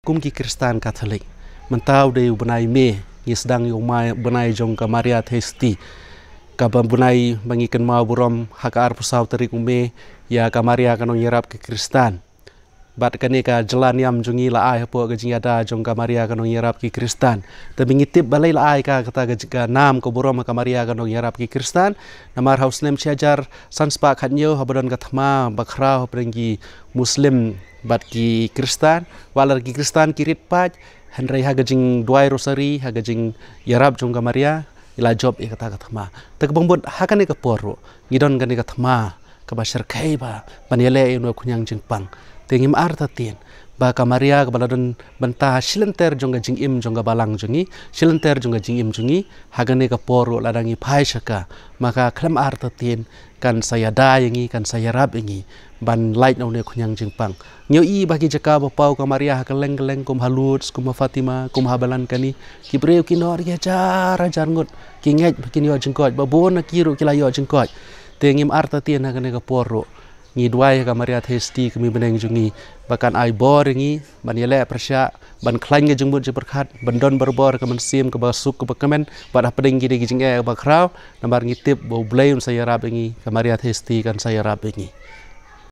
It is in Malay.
kum ki Kristen Katolik mentau de benai me ngi sedang yo mai benai jong ka Maria Thesti ka benai bangikan mau burom hakar pusau teri kume ya ka Maria kanong yerap ke Kristen bat kani ka jalan yam jungi la ai po ga jingada jong ka Maria kanong yerap ki Kristen tapi ngitip balai la ai ka kata ga nam ko burom ka Maria kanong yerap ki Kristen namar haus nem ciajar sanspa khanyo habadan ka thma bakra prengi Muslim bat ki Kristen walar ki Kristen kirit paj Henry hagajing duai rosari hagajing yerap jong ka Maria ila job kata thma tak bongbot hakane ka porro ngidon gani ka thma ka bashar kai ba banele ino kunyang jingpang tengim arta tin ba ka Maria ka baladon bantah silenter jongga jing im jongga balang jungi silenter jongga jing im jungi hagane ka porro ladangi phai shaka maka klam arta tin kan saya dayangi kan saya rab ingi ban light no ne kunyang jingpang nyo i bagi jaka bapau ka Maria hakeleng keleng kum halut kum Fatima kum habalan kani kibreu kinor ya jar ngut kinget bakini yo jengkot babon kiru kilayo jengkot tengim arta tin hagane ka porro ngi duai ka Maria Thesti kami beneng jungi bahkan ai bor ngi ban yele persya ban klang nge jengbut je berkat bandon berbor ka mensim ka basuk ka bakamen pada peding gidi gijing e bakrau nambar ngitip bau blayon saya rab ngi ka Maria Thesti kan saya rab ngi